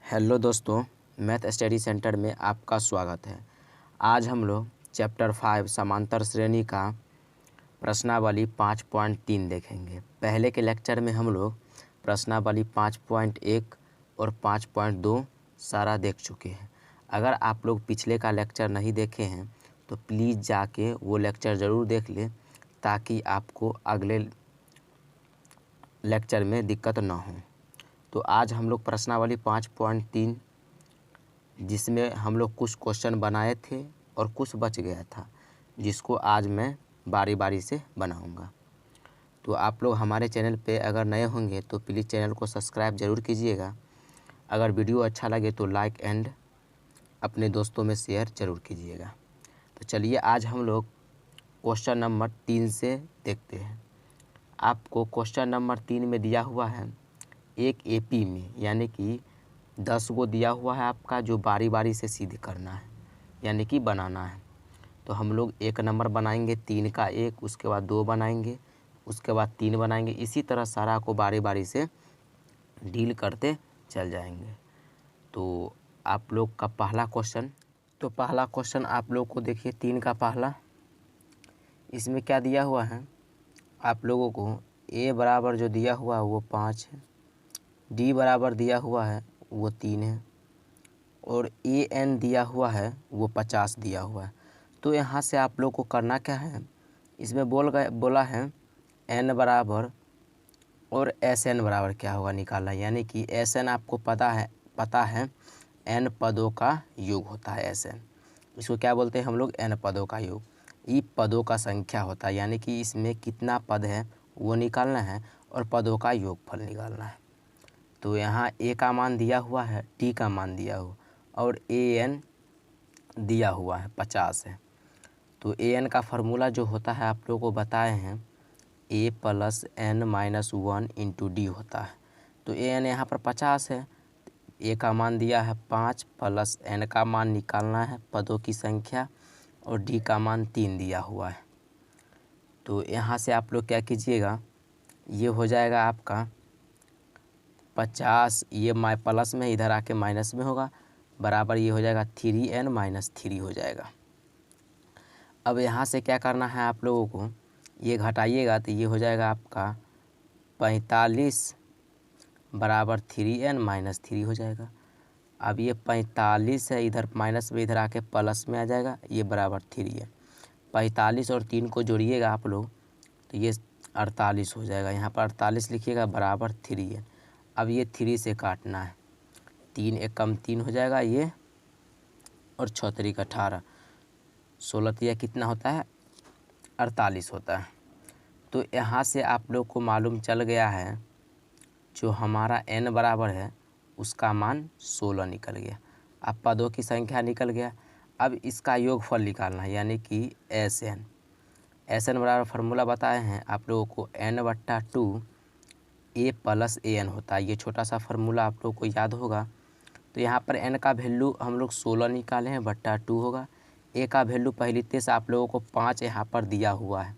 Hello दोस्तों, math study centre में आपका स्वागत है। आज हम लोग चैप्टर 5 समांतर श्रेणी का प्रश्नावली 5.3 देखेंगे। पहले के लेक्चर में हम लोग प्रश्नावली 5.1 और 5.2 सारा देख चुके हैं। अगर आप लोग पिछले का लेक्चर नहीं देखे हैं तो प्लीज़ जाके वो लेक्चर ज़रूर देख लें ताकि आपको अगले लेक्चर में दिक्कत ना हो। तो आज हम लोग प्रश्नावली 5.3 जिसमें हम लोग कुछ क्वेश्चन बनाए थे और कुछ बच गया था, जिसको आज मैं बारी बारी से बनाऊंगा। तो आप लोग हमारे चैनल पे अगर नए होंगे तो प्लीज़ चैनल को सब्सक्राइब ज़रूर कीजिएगा। अगर वीडियो अच्छा लगे तो लाइक एंड अपने दोस्तों में शेयर ज़रूर कीजिएगा। तो चलिए आज हम लोग क्वेश्चन नंबर 3 से देखते हैं। आपको क्वेश्चन नंबर 3 में दिया हुआ है एक एपी में, यानी कि 10 को दिया हुआ है आपका, जो बारी बारी से सिद्ध करना है यानी कि बनाना है। तो हम लोग एक नंबर बनाएंगे, 3 का एक, उसके बाद 2 बनाएंगे, उसके बाद 3 बनाएंगे। इसी तरह सारा को बारी बारी से डील करते चल जाएंगे। तो आप लोग का पहला क्वेश्चन आप लोग को देखिए, 3 का पहला। इसमें क्या दिया हुआ है आप लोगों को, ए बराबर जो दिया हुआ है वो 5 है, डी बराबर दिया हुआ है वो 3 है, और ए एन दिया हुआ है वो 50 दिया हुआ है। तो यहाँ से आप लोग को करना क्या है, इसमें बोला है एन बराबर और एस एन बराबर क्या होगा निकालना, यानी कि एस एन आपको पता है एन पदों का योग होता है। एस एन इसको क्या बोलते हैं हम लोग, एन पदों का योग। ई पदों का संख्या होता है, यानी कि इसमें कितना पद है वो निकालना है और पदों का योगफल निकालना है। तो यहाँ ए का मान दिया हुआ है, टी का मान दिया हुआ और ए एन दिया हुआ है 50 है। तो ए एन का फार्मूला जो होता है आप लोगों को बताए हैं, A plus N minus 1 into D होता है। तो ए एन यहाँ पर 50 है, ए का मान दिया है 5 प्लस एन का मान निकालना है पदों की संख्या, और डी का मान 3 दिया हुआ है। तो यहाँ से आप लोग क्या कीजिएगा, ये हो जाएगा आपका 50, ये प्लस में इधर आके माइनस में होगा, बराबर ये हो जाएगा 3n माइनस 3 हो जाएगा। अब यहाँ से क्या करना है आप लोगों को, ये घटाइएगा तो ये हो जाएगा आपका 45 बराबर 3n माइनस 3 हो जाएगा। अब ये 45 है, इधर माइनस में इधर आके प्लस में आ जाएगा, ये बराबर 3 है। 45 और 3 को जोड़िएगा आप लोग तो ये 48 हो जाएगा। यहाँ पर 48 लिखिएगा बराबर 3 है। अब ये 3 से काटना है, 3 एकम 3 हो जाएगा ये, और 6 3 18, 16 3 कितना होता है 48 होता है। तो यहाँ से आप लोग को मालूम चल गया है जो हमारा n बराबर है उसका मान 16 निकल गया। अब पदों की संख्या निकल गया, अब इसका योगफल निकालना है, यानी कि एस एन बराबर फार्मूला बताए हैं आप लोगों को, n/2 A plus A N होता है। ये छोटा सा फार्मूला आप लोग को याद होगा। तो यहाँ पर n का वैल्यू हम लोग 16 निकाले हैं, बट्टा 2 होगा। ए का वैल्यू पहली से आप लोगों को 5 यहाँ पर दिया हुआ है,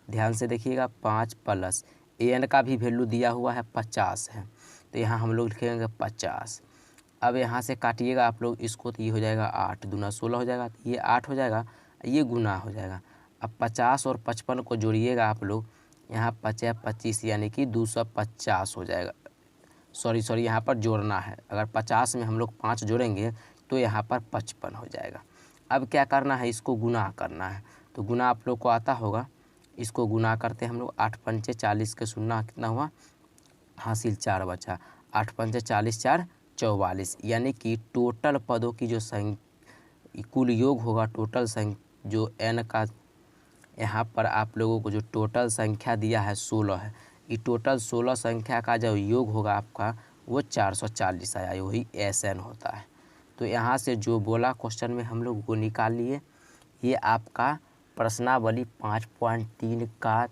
ध्यान से देखिएगा, 5 प्लस ए एन का भी वैल्यू दिया हुआ है 50 है, तो यहाँ हम लोग लिखेंगे 50। अब यहाँ से काटिएगा आप लोग इसको, तो ये हो जाएगा 8 दूना 16 हो जाएगा, तो ये 8 हो जाएगा, ये गुना हो जाएगा। अब 50 और 55 को जोड़िएगा आप लोग, यहाँ 50 25 यानी कि 250 हो जाएगा। सॉरी यहाँ पर जोड़ना है, अगर 50 में हम लोग 5 जोड़ेंगे तो यहाँ पर 55 हो जाएगा। अब क्या करना है, इसको गुना करना है। तो गुना आप लोग को आता होगा, इसको गुना करते हैं हम लोग, 8 पंचे 40 के शून्य कितना हुआ, हासिल 4 बचा, 8 पंचे 40 4 44, यानी कि टोटल पदों की जो कुल योग होगा, टोटल जो n का यहाँ पर आप लोगों को जो टोटल संख्या दिया है 16 है, ये टोटल 16 संख्या का जो योग होगा आपका वो 440 आया, वही एस एन होता है। तो यहाँ से जो बोला क्वेश्चन में हम लोग वो निकाल लिए। ये आपका प्रश्नावली 5.3 का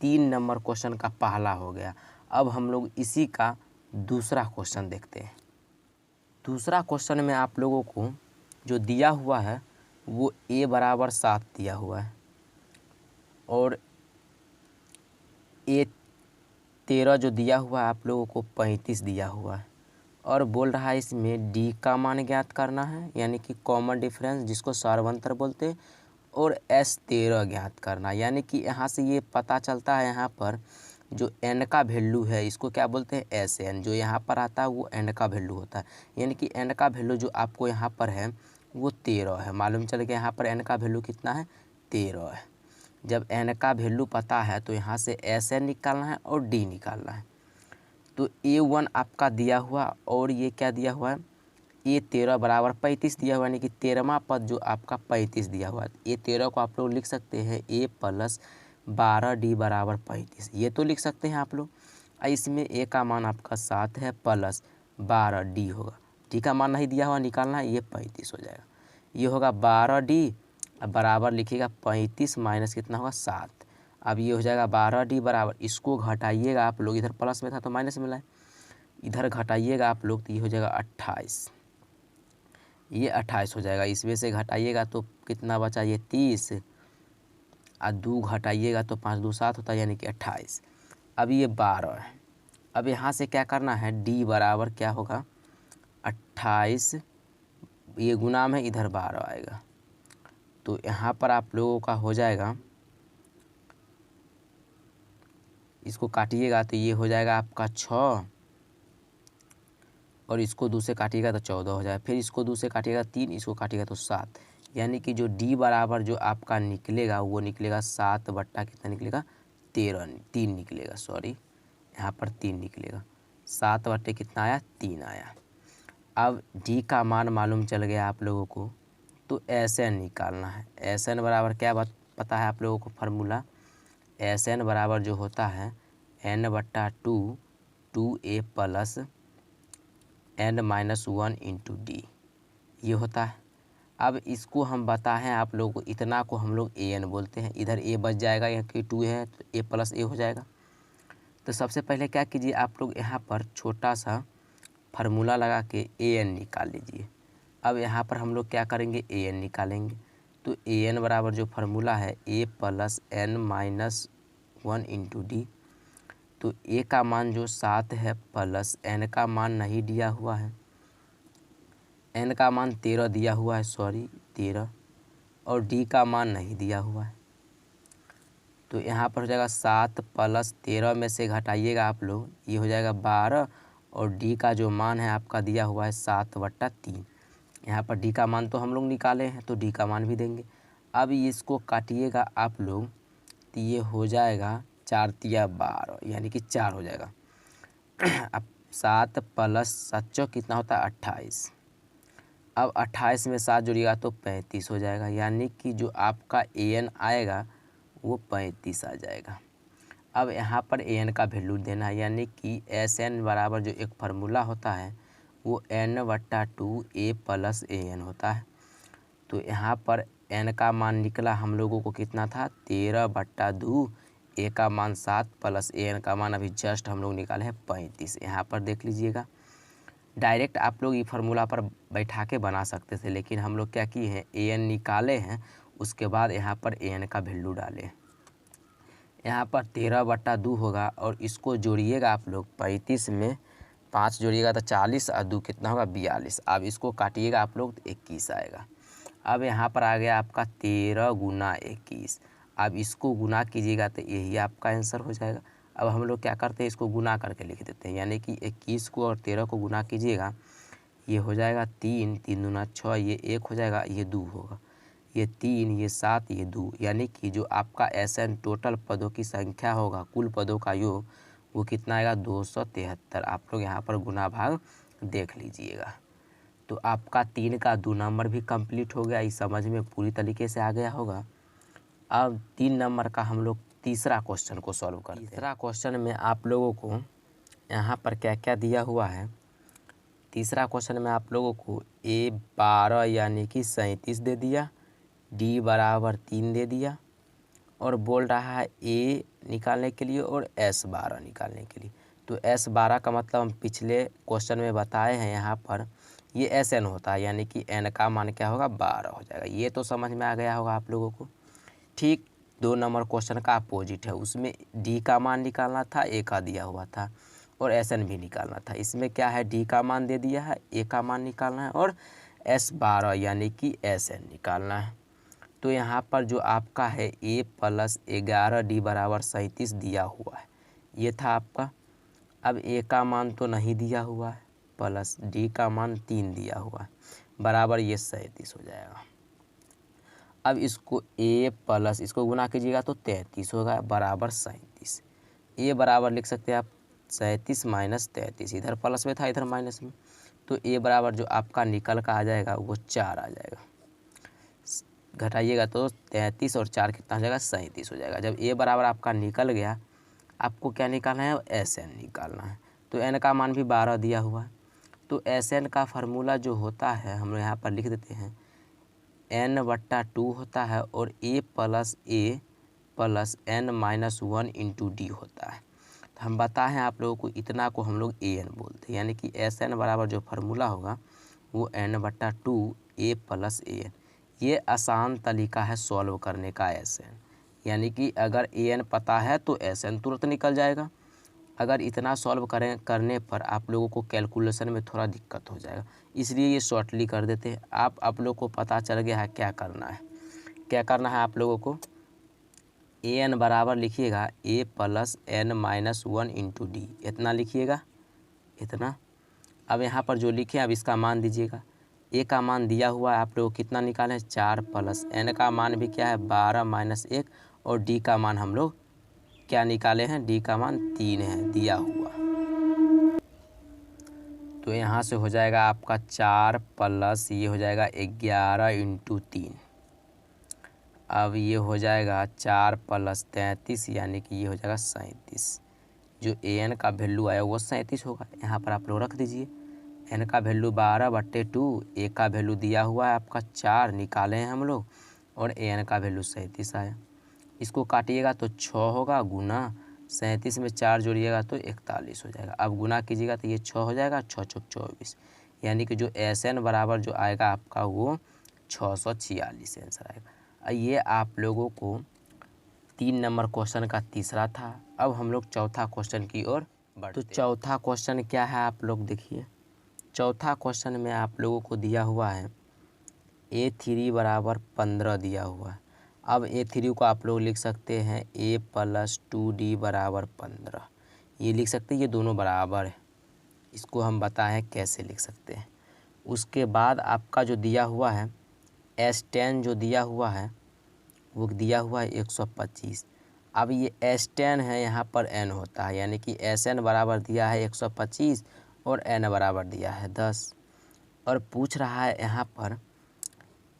3 नंबर क्वेश्चन का पहला हो गया। अब हम लोग इसी का दूसरा क्वेश्चन देखते हैं। दूसरा क्वेश्चन में आप लोगों को जो दिया हुआ है वो a बराबर 7 दिया हुआ है, और A 13 जो दिया हुआ है आप लोगों को 35 दिया हुआ है, और बोल रहा है इसमें डी का मान ज्ञात करना है, यानी कि कॉमन डिफरेंस जिसको सार्वंतर बोलते हैं, और एस 13 ज्ञात करना। यानी कि यहाँ से ये पता चलता है यहाँ पर जो एन का वैल्यू है इसको क्या बोलते हैं, एस एन। जो यहाँ पर आता है वो एन का वैल्यू होता है, यानी कि एन का वैल्यू जो आपको यहाँ पर है वो 13 है। मालूम चल गया यहाँ पर एन का वैल्यू कितना है, 13 है। जब एन का वैल्यू पता है तो यहाँ से एस एन निकालना है और डी निकालना है। तो A1 आपका दिया हुआ और ये क्या दिया हुआ है, A13 बराबर 35 दिया हुआ, यानी कि 13वां पद जो आपका 35 दिया हुआ है। A13 को आप लोग लिख सकते हैं A + 12D बराबर 35, ये तो लिख सकते हैं आप लोग। इसमें A का मान आपका 7 है प्लस 12D होगा, D का मान नहीं दिया हुआ, निकालना है, ये 35 हो जाएगा। ये होगा 12D बराबर लिखिएगा 35 माइनस कितना होगा 7। अब ये हो जाएगा 12D बराबर, इसको घटाइएगा आप लोग, इधर प्लस में था तो माइनस में लाए, इधर घटाइएगा आप लोग तो ये हो जाएगा 28, ये 28 हो जाएगा। इसमें से घटाइएगा तो कितना बचा, ये 30, और 2 घटाइएगा तो 5 2 7 होता है, यानी कि 28। अब ये 12 है। अब यहाँ से क्या करना है, D बराबर क्या होगा 28, ये गुना में इधर 12 आएगा, तो यहाँ पर आप लोगों का हो जाएगा, इसको काटिएगा तो ये हो जाएगा आपका 6, और इसको 2 से काटिएगा तो 14 हो जाएगा, फिर इसको 2 से काटिएगा 3, इसको काटिएगा तो 7। यानी कि जो D बराबर जो आपका निकलेगा वो निकलेगा 7 बट्टा कितना निकलेगा, 3 निकलेगा, सॉरी यहाँ पर 3 निकलेगा, 7 बट्टे कितना आया, 3 आया। अब D का मान मालूम चल गया आप लोगों को, तो SN निकालना है। SN बराबर क्या बात पता है आप लोगों को, फार्मूला SN बराबर जो होता है N/2 2A + N-1 into D, ये होता है। अब इसको हम बताएं आप लोगों को, इतना को हम लोग AN बोलते हैं, इधर A बच जाएगा, यहाँ कि 2 है तो A + A हो जाएगा। तो सबसे पहले क्या कीजिए आप लोग, यहाँ पर छोटा सा फार्मूला लगा के AN निकाल लीजिए। अब यहाँ पर हम लोग क्या करेंगे, AN निकालेंगे। तो AN बराबर जो फार्मूला है A + N-1 इंटू D, तो A का मान जो 7 है प्लस N का मान नहीं दिया हुआ है, N का मान 13 दिया हुआ है, सॉरी 13, और D का मान नहीं दिया हुआ है। तो यहाँ पर हो जाएगा 7 + 13 में से घटाइएगा आप लोग, ये हो जाएगा 12, और D का जो मान है आपका दिया हुआ है 7/3। यहाँ पर D का मान तो हम लोग निकाले हैं तो D का मान भी देंगे। अब इसको काटिएगा आप लोग तो ये हो जाएगा 4 × 12, यानी कि 4 हो जाएगा। अब 7 + 7 कितना होता है, 28। अब 28 में 7 जुड़िएगा तो 35 हो जाएगा, यानी कि जो आपका AN आएगा वो 35 आ जाएगा। अब यहाँ पर AN का वैल्यू देना है, यानी कि SN बराबर जो एक फार्मूला होता है वो N/2 A + AN होता है। तो यहाँ पर N का मान निकला हम लोगों को कितना था, 13/2, A का मान 7 प्लस AN का मान अभी जस्ट हम लोग निकाले हैं 35। यहाँ पर देख लीजिएगा, डायरेक्ट आप लोग ये फार्मूला पर बैठा के बना सकते थे, लेकिन हम लोग क्या किए हैं, AN निकाले हैं, उसके बाद यहाँ पर AN का वैल्यू डालें। यहाँ पर 13/2 होगा, और इसको जोड़िएगा आप लोग, 35 में 5 जोड़िएगा तो 40, और 2 कितना होगा, 42। अब इसको काटिएगा आप लोग तो 21 आएगा। अब यहाँ पर आ गया आपका 13 × 21। अब इसको गुना कीजिएगा तो यही आपका आंसर हो जाएगा। अब हम लोग क्या करते हैं, इसको गुना करके लिख देते हैं, यानी कि 21 को और 13 को गुना कीजिएगा, ये हो जाएगा 3 3 दूना 6, ये 1 हो जाएगा, ये 2 होगा, ये 3, ये 7, ये 2, यानी कि जो आपका SN टोटल पदों की संख्या होगा, कुल पदों का योग, वो कितना आएगा, 273। आप लोग यहाँ पर गुना भाग देख लीजिएगा। तो आपका 3 का 2 नंबर भी कंप्लीट हो गया, इस समझ में पूरी तरीके से आ गया होगा। अब 3 नंबर का हम लोग तीसरा क्वेश्चन को सॉल्व करते हैं। तीसरा क्वेश्चन में आप लोगों को यहाँ पर क्या क्या दिया हुआ है। तीसरा क्वेश्चन में आप लोगों को A 12 यानी कि 37 दे दिया, D बराबर 3 दे दिया, और बोल रहा है A निकालने के लिए और S 12 निकालने के लिए। तो S 12 का मतलब हम पिछले क्वेश्चन में बताए हैं, यहाँ पर ये SN होता है, यानी कि N का मान क्या होगा, 12 हो जाएगा। ये तो समझ में आ गया होगा आप लोगों को। ठीक 2 नंबर क्वेश्चन का अपोजिट है, उसमें D का मान निकालना था, A का दिया हुआ था, और एस एन भी निकालना था। इसमें क्या है, डी का मान दे दिया है, ए का मान निकालना है और एस 12 यानी कि एस एन निकालना है। तो यहाँ पर जो आपका है ए प्लस 11 डी बराबर 37 दिया हुआ है, ये था आपका। अब ए का मान तो नहीं दिया हुआ है, प्लस डी का मान 3 दिया हुआ है, बराबर ये 37 हो जाएगा। अब इसको ए प्लस इसको गुना कीजिएगा तो 33 होगा, बराबर 37। ए बराबर लिख सकते हैं आप 37 माइनस 33, इधर प्लस में था इधर माइनस में, तो ए बराबर जो आपका निकल का आ जाएगा वो 4 आ जाएगा। घटाइएगा तो 33 और 4 कितना हो जाएगा, 37 हो जाएगा। जब ए बराबर आपका निकल गया, आपको क्या निकालना है, एस एन निकालना है। तो एन का मान भी 12 दिया हुआ है, तो एस एन का फार्मूला जो होता है हम लोग यहाँ पर लिख देते हैं, n/2 होता है और A plus n minus 1 into D होता है। तो हम बताएं आप लोगों को, इतना को हम लोग ए एन बोलते हैं, यानी कि एस एन बराबर जो फार्मूला होगा वो n/2 A plus A N. ये आसान तरीका है सॉल्व करने का एस एन, यानी कि अगर ए एन पता है तो एस एन तुरंत निकल जाएगा। अगर इतना सॉल्व करने पर आप लोगों को कैलकुलेशन में थोड़ा दिक्कत हो जाएगा, इसलिए ये शॉर्टली कर देते हैं। आप लोग को पता चल गया है क्या करना है। क्या करना है आप लोगों को, ए एन बराबर लिखिएगा A plus n minus 1 into D, इतना लिखिएगा, इतना। अब यहाँ पर जो लिखे अब इसका मान दीजिएगा। ए का मान दिया हुआ है, आप लोग कितना निकालें, 4 प्लस n का मान भी क्या है 12 माइनस 1 और डी का मान हम लोग क्या निकाले हैं, डी का मान 3 है दिया हुआ। तो यहाँ से हो जाएगा आपका 4 प्लस ये हो जाएगा 11 इंटू 3। अब ये हो जाएगा 4 प्लस 33 यानी कि ये हो जाएगा 37। जो ए एन का वैल्यू आया वो 37 होगा। यहाँ पर आप लोग रख दीजिए, एन का वैल्यू 12/2, ए का वैल्यू दिया हुआ है आपका 4 निकाले हैं हम लोग, और ए एन का वैल्यू 37 आया। इसको काटिएगा तो 6 होगा, गुना 37 में 4 जोड़िएगा तो 41 हो जाएगा। अब गुना कीजिएगा तो ये 6 हो जाएगा, 6 × 24, यानी कि जो एस एन बराबर जो आएगा आपका वो 646 आंसर आएगा। ये आप लोगों को 3 नंबर क्वेश्चन का तीसरा था। अब हम लोग चौथा क्वेश्चन की ओर बढ़ते। तो चौथा क्वेश्चन क्या है आप लोग देखिए। चौथा क्वेश्चन में आप लोगों को दिया हुआ है A3 बराबर 15 दिया हुआ है। अब A3 को आप लोग लिख सकते हैं A प्लस 2D बराबर 15, ये लिख सकते हैं, ये दोनों बराबर है। इसको हम बताएं कैसे लिख सकते हैं। उसके बाद आपका जो दिया हुआ है S10 जो दिया हुआ है वो दिया हुआ है 125। अब ये S10 है, यहाँ पर n होता है, यानी कि Sn बराबर दिया है 125 और n बराबर दिया है 10। और पूछ रहा है यहाँ पर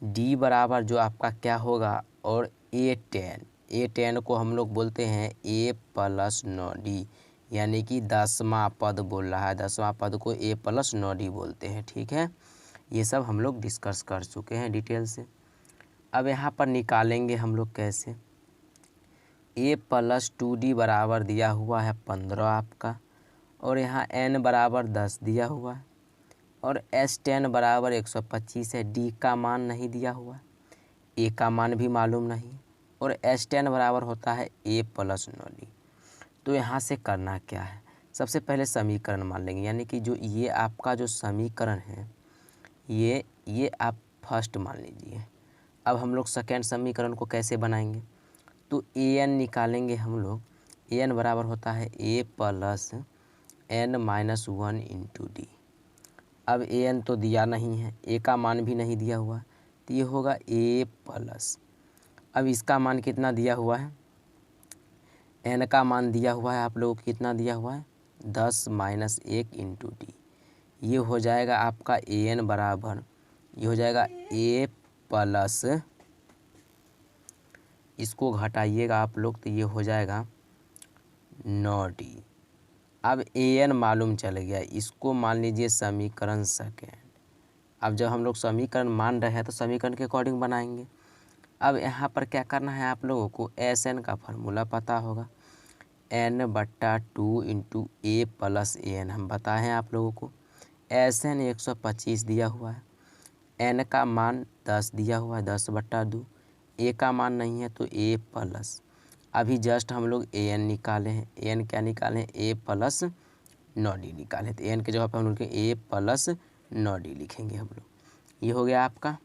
d बराबर जो आपका क्या होगा, और A10 को हम लोग बोलते हैं A प्लस 9D, यानी कि 10वां पद बोल रहा है। 10वां पद को A प्लस 9D बोलते हैं, ठीक है। ये सब हम लोग डिस्कस कर चुके हैं डिटेल से। अब यहाँ पर निकालेंगे हम लोग कैसे। A प्लस 2D बराबर दिया हुआ है 15 आपका, और यहाँ n बराबर 10 दिया हुआ है, और S10 बराबर 125 है। D का मान नहीं दिया हुआ है, A का मान भी मालूम नहीं, और S10 बराबर होता है A प्लस 9D। तो यहाँ से करना क्या है, सबसे पहले समीकरण मान लेंगे, यानी कि जो ये आपका जो समीकरण है ये आप फर्स्ट मान लीजिए। अब हम लोग सेकेंड समीकरण को कैसे बनाएंगे, तो an निकालेंगे हम लोग। an बराबर होता है a plus n minus 1 into D. अब an तो दिया नहीं है, a का मान भी नहीं दिया हुआ, तो ये होगा a प्लस, अब इसका मान कितना दिया हुआ है, n का मान दिया हुआ है आप लोगों को कितना दिया हुआ है 10 माइनस 1 इंटू डी। ये हो जाएगा आपका an बराबर, ये हो जाएगा a प्लस, इसको घटाइएगा आप लोग तो ये हो जाएगा 9D। अब an मालूम चल गया, इसको मान लीजिए समीकरण सेकेंड। अब जब हम लोग समीकरण मान रहे हैं तो समीकरण के अकॉर्डिंग बनाएंगे। अब यहाँ पर क्या करना है आप लोगों को, Sn का फार्मूला पता होगा, n/2 into A plus an हम बताए हैं आप लोगों को। Sn 125 दिया हुआ है, n का मान 10 दिया हुआ है 10/2, A का मान नहीं है तो A प्लस, अभी जस्ट हम लोग an निकाले हैं, an क्या निकाले हैं A प्लस नौ डी निकाले, तो एन के जगह पे हम लोग ए प्लस 9d लिखेंगे हम लोग। ये हो गया आपका,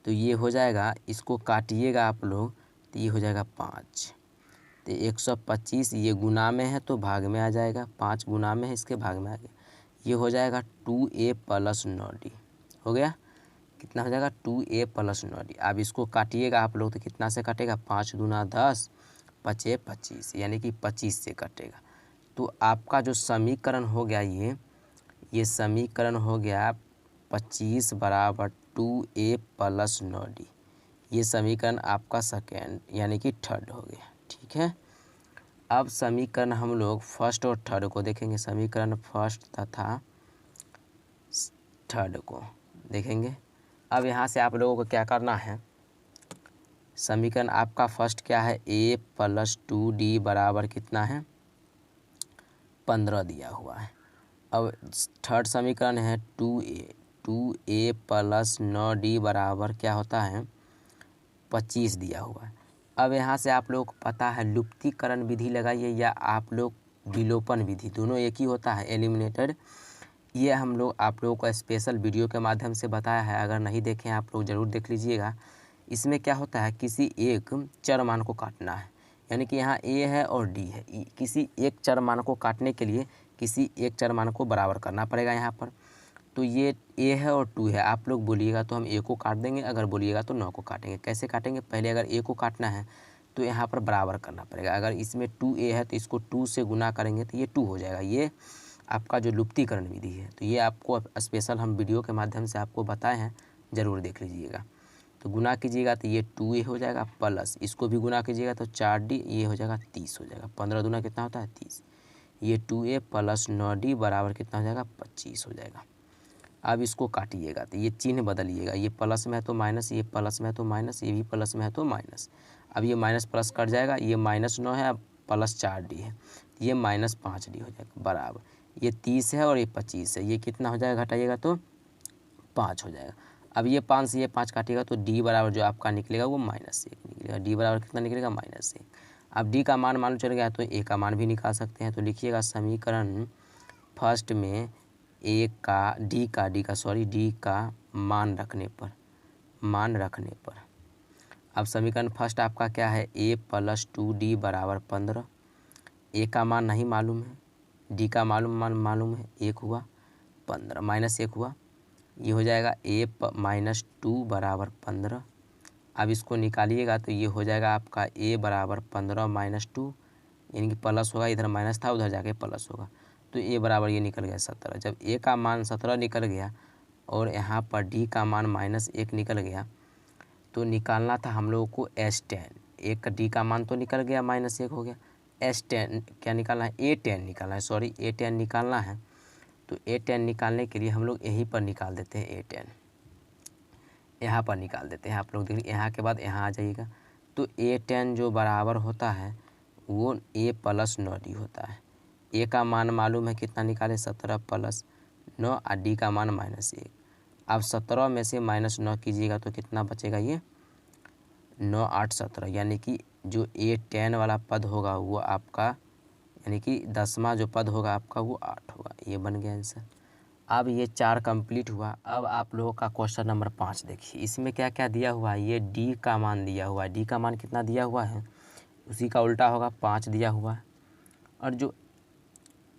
तो ये हो जाएगा, इसको काटिएगा आप लोग तो ये हो जाएगा 5, तो 125 ये गुना में है तो भाग में आ जाएगा, 5 गुना में है इसके भाग में आ गया, ये हो जाएगा 2a प्लस 9d हो गया। कितना हो जाएगा 2a प्लस 9d। अब इसको काटिएगा आप लोग तो कितना से कटेगा, 5 दूना 10, 5 25 यानी कि 25 से कटेगा। तो आपका जो समीकरण हो गया ये समीकरण हो गया 25 बराबर 2a प्लस 9d। ये समीकरण आपका सेकेंड यानी कि थर्ड हो गया। ठीक है, अब समीकरण हम लोग फर्स्ट और थर्ड को देखेंगे, समीकरण फर्स्ट तथा थर्ड को देखेंगे। अब यहाँ से आप लोगों को क्या करना है, समीकरण आपका फर्स्ट क्या है, a प्लस 2d बराबर कितना है 15 दिया हुआ है। अब थर्ड समीकरण है 2a प्लस 9d बराबर क्या होता है 25 दिया हुआ है। अब यहाँ से आप लोगों को पता है लुप्तीकरण विधि लगाइए या आप लोग विलोपन विधि, दोनों एक ही होता है, एलिमिनेटेड। ये हम लोग आप लोगों को स्पेशल वीडियो के माध्यम से बताया है, अगर नहीं देखें आप लोग ज़रूर देख लीजिएगा। इसमें क्या होता है, किसी एक चर मान को काटना है, यानी कि यहाँ a है और d है, किसी एक चर मान को काटने के लिए किसी एक चर मान को बराबर करना पड़ेगा यहाँ पर। तो ये a है और 2 है, आप लोग बोलिएगा तो हम a को काट देंगे, अगर बोलिएगा तो 9 को काटेंगे। कैसे काटेंगे, पहले अगर a को काटना है तो यहाँ पर बराबर करना पड़ेगा, अगर इसमें 2a है तो इसको 2 से गुना करेंगे तो ये 2 हो जाएगा। ये आपका जो लुप्तीकरण विधि है, तो ये आपको स्पेशल हम वीडियो के माध्यम से आपको बताए हैं, ज़रूर देख लीजिएगा। तो गुना कीजिएगा तो ये 2a हो जाएगा, प्लस इसको भी गुना कीजिएगा तो 4d, ये हो जाएगा 30 हो जाएगा। 15 दूना कितना होता है 30, ये 2a प्लस 9d बराबर कितना हो जाएगा 25 हो जाएगा। अब इसको काटिएगा तो ये चिन्ह बदलिएगा, ये प्लस में है तो माइनस, ये प्लस में है तो माइनस, ये भी प्लस में है तो माइनस। अब ये माइनस प्लस कट जाएगा, ये -9 है, अब प्लस 4d है, ये -5d हो जाएगा बराबर, ये 30 है और ये 25 है, ये कितना हो जाएगा घटाइएगा तो 5 हो जाएगा। अब ये 5 से ये 5 काटिएगा तो d बराबर जो आपका निकलेगा वो -1 निकलेगा, d बराबर कितना निकलेगा -1। अब d का मान मालूम चल गया तो a का मान भी निकाल सकते हैं। तो लिखिएगा समीकरण फर्स्ट में d का मान रखने पर अब समीकरण फर्स्ट आपका क्या है, a प्लस 2d बराबर 15। a का मान नहीं मालूम है, d का मालूम है, 1 हुआ 15 -1 हुआ, ये हो जाएगा a माइनस 2 बराबर 15। अब इसको निकालिएगा तो ये हो जाएगा आपका a बराबर 15 - 2, यानी कि प्लस होगा, इधर माइनस था उधर जाके प्लस होगा, तो a बराबर ये निकल गया 17। जब a का मान 17 निकल गया और यहाँ पर d का मान -1 निकल गया, तो निकालना था हम लोगों को S10। एक का d का मान तो निकल गया, -1 हो गया, S10 क्या निकालना है, A10 निकालना है, सॉरी A10 निकालना है। तो A10 निकालने के लिए हम लोग यहीं पर निकाल देते हैं, A10 यहाँ पर निकाल देते हैं। आप लोग देखिए यहाँ के बाद यहाँ आ जाइएगा, तो A10 जो बराबर होता है वो a प्लस 9d होता है। a का मान मालूम है कितना निकाले, 17 प्लस 9 और d का मान -1। अब 17 में से -9 कीजिएगा तो कितना बचेगा, ये 9 8 17, यानी कि जो A10 वाला पद होगा वो आपका, यानी कि 10वां जो पद होगा आपका वो 8 होगा। ये बन गया आंसर। अब ये 4 कंप्लीट हुआ। अब आप लोगों का क्वेश्चन नंबर 5 देखिए, इसमें क्या क्या दिया हुआ है, ये d का मान दिया हुआ है, d का मान कितना दिया हुआ है, उसी का उल्टा होगा 5 दिया हुआ है। और जो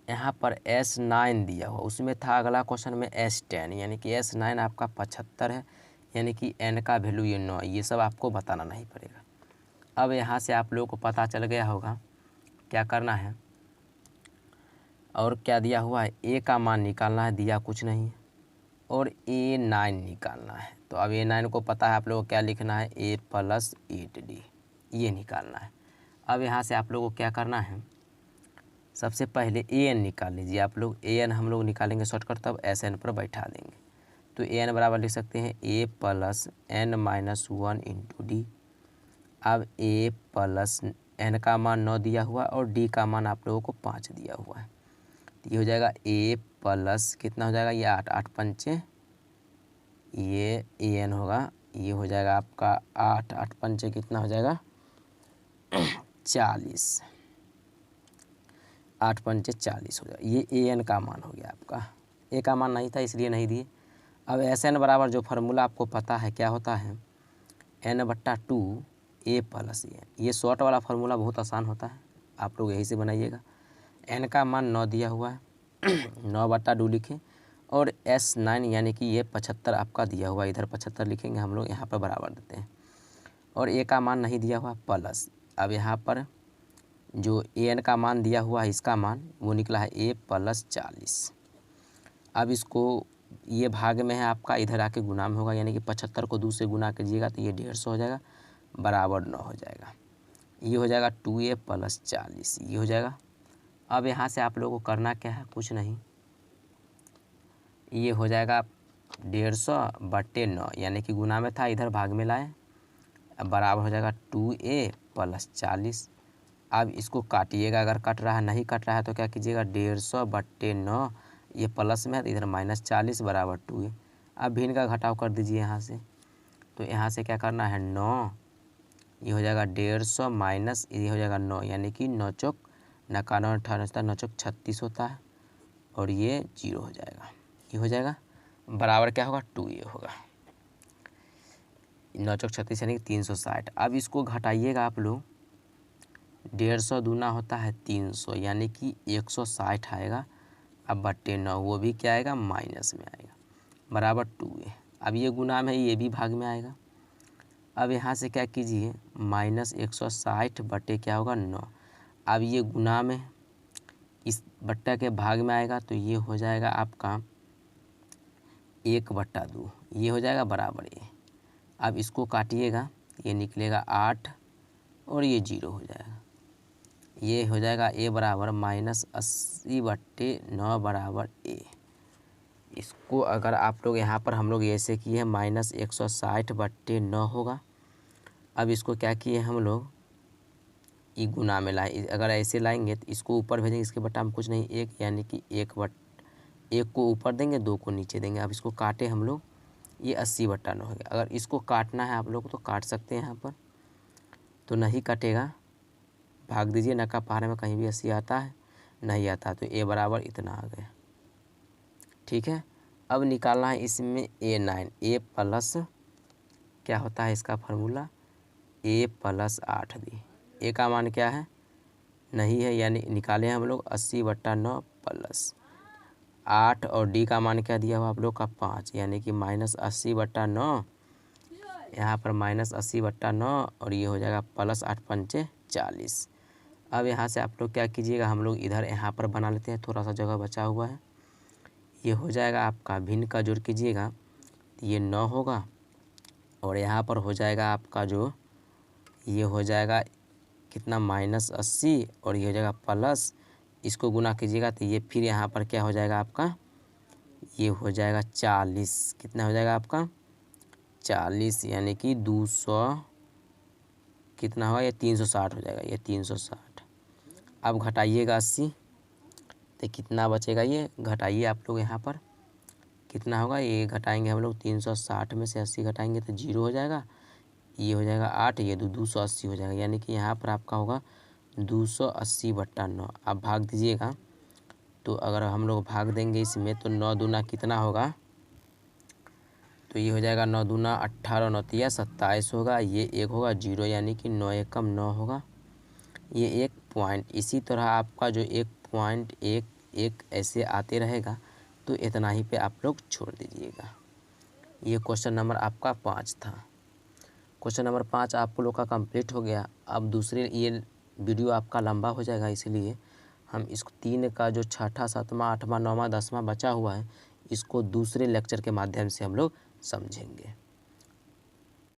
यहाँ पर S9 दिया हुआ उसमें था अगला क्वेश्चन में S10, यानी कि S9 आपका 75 है, यानी कि n का वैल्यू ये 9, ये सब आपको बताना नहीं पड़ेगा। अब यहाँ से आप लोगों को पता चल गया होगा क्या करना है और क्या दिया हुआ है, a का मान निकालना है, दिया कुछ नहीं है, और A9 निकालना है। तो अब A9 को पता है आप लोगों को क्या लिखना है, a प्लस 8d, ये निकालना है। अब यहाँ से आप लोगों को क्या करना है, सबसे पहले an निकाल लीजिए आप लोग। an हम लोग निकालेंगे शॉर्टकट, तब Sn पर बैठा देंगे। तो an बराबर लिख सकते हैं a plus n-1 into D. अब a प्लस n का मान 9 दिया हुआ और d का मान आप लोगों को 5 दिया हुआ है, तो ये हो जाएगा a प्लस कितना हो जाएगा, ये 8 8 पंचे, ये an होगा, ये हो जाएगा आपका 8 8 पंचे कितना हो जाएगा 40। 8 पंचे 40 हो जाएगा। ये ए एन का मान हो गया आपका, ए का मान नहीं था इसलिए नहीं दिए। अब एस एन बराबर जो फार्मूला आपको पता है क्या होता है, n/2 ए प्लस ए। ये शॉर्ट वाला फार्मूला बहुत आसान होता है, आप लोग यही से बनाइएगा। एन का मान 9 दिया हुआ है 9/2 लिखें, और S9 यानी कि ये 75 आपका दिया हुआ है, इधर 75 लिखेंगे हम लोग, यहाँ पर बराबर देते हैं। और ए का मान नहीं दिया हुआ प्लस, अब यहाँ पर जो ए एन का मान दिया हुआ है इसका मान वो निकला है ए प्लस 40। अब इसको ये भाग में है आपका, इधर आके गुना में होगा, यानी कि 75 को 2 से गुना कीजिएगा तो ये 150 हो जाएगा, बराबर 9 हो जाएगा। ये हो जाएगा 2a + 40, ये हो जाएगा। अब यहाँ से आप लोगों को करना क्या है, कुछ नहीं, ये हो जाएगा 150/9, यानी कि गुना में था इधर भाग में लाए, अब बराबर हो जाएगा 2a + 40। अब इसको काटिएगा, अगर कट रहा है, नहीं कट रहा है तो क्या कीजिएगा, 150/9, ये प्लस में है तो इधर -40 बराबर 2a। अब भिन्न का घटाव कर दीजिए यहाँ से, तो यहाँ से क्या करना है 9, ये हो जाएगा 150 माइनस ये हो जाएगा 9, यानी कि 9 चौक 99 98 9 चौक 36 होता है, और ये 0 हो जाएगा, ये हो जाएगा बराबर क्या होगा 2a होगा। 9 चौक 36 यानी कि 360। अब इसको घटाइएगा आप लोग, 150 दूना होता है 300, यानी कि 160 आएगा। अब बट्टे 9 वो भी क्या आएगा, माइनस में आएगा, बराबर 2a। अब ये गुना में है, ये भी भाग में आएगा। अब यहाँ से क्या कीजिए, -160 बटे क्या होगा 9। अब ये गुना में इस बट्टा के भाग में आएगा तो ये हो जाएगा आपका 1/2, ये हो जाएगा बराबर ए। अब इसको काटिएगा, ये निकलेगा 8 और ये 0 हो जाएगा, ये हो जाएगा ए बराबर -80/9 बराबर ए। इसको अगर आप लोग यहाँ पर हम लोग ऐसे किए -160/9 होगा। अब इसको क्या किए हम लोग, ये गुना में लाए, अगर ऐसे लाएंगे तो इसको ऊपर भेजेंगे, इसके बट्टा में कुछ नहीं 1, यानी कि 1 को ऊपर देंगे 2 को नीचे देंगे। अब इसको काटे हम लोग, ये 80/9 हो गया। अगर इसको काटना है आप लोग तो काट सकते हैं यहाँ पर, तो नहीं कटेगा, भाग दीजिए, नका पहाड़ में कहीं भी 80 आता है, नहीं आता, तो ए बराबर इतना आ गया। ठीक है, अब निकालना है इसमें A9, ए प्लस क्या होता है इसका फार्मूला, a + 8 दी। ए का मान क्या है, नहीं है, यानी निकाले हम लोग 80/9 + 8, और डी का मान क्या दिया हुआ आप लोग का 5, यानी कि -80/9, यहाँ पर -80/9, और ये हो जाएगा +8 पंचे 40। अब यहाँ से आप लोग क्या कीजिएगा, हम लोग इधर यहाँ पर बना लेते हैं, थोड़ा सा जगह बचा हुआ है। ये हो जाएगा आपका भिन्न का जोड़ कीजिएगा तो ये 9 होगा, और यहाँ पर हो जाएगा आपका जो ये हो जाएगा कितना -80, और ये हो जाएगा प्लस, इसको गुना कीजिएगा तो ये फिर यहाँ पर क्या हो जाएगा आपका, ये हो जाएगा 40, कितना हो जाएगा आपका 40, यानी कि 200 कितना होगा, ये 360 हो जाएगा, ये 360। अब घटाइएगा 80 तो कितना बचेगा, ये घटाइए आप लोग, यहाँ पर कितना होगा, ये घटाएंगे हम लोग 360 में से 80 घटाएंगे तो 0 हो जाएगा, ये हो जाएगा 8, ये 280 हो जाएगा, यानी कि यहाँ पर आपका होगा 280/9। आप भाग दीजिएगा, तो अगर हम लोग भाग देंगे इसमें तो 9 दूना कितना होगा, तो ये हो जाएगा 9 दूना 18, 9 तिया 27 होगा, ये 1 होगा 0, यानी कि 9 एकम 9 होगा, ये 1 पॉइंट। इसी तरह आपका जो 1.11 ऐसे आते रहेगा, तो इतना ही पे आप लोग छोड़ दीजिएगा। ये क्वेश्चन नंबर आपका 5 था। क्वेश्चन नंबर 5 आप लोग का कंप्लीट हो गया। अब दूसरे, ये वीडियो आपका लंबा हो जाएगा, इसलिए हम इसको 3 का जो 6ठा 7वां 8वां 9वां 10वां बचा हुआ है, इसको दूसरे लेक्चर के माध्यम से हम लोग समझेंगे।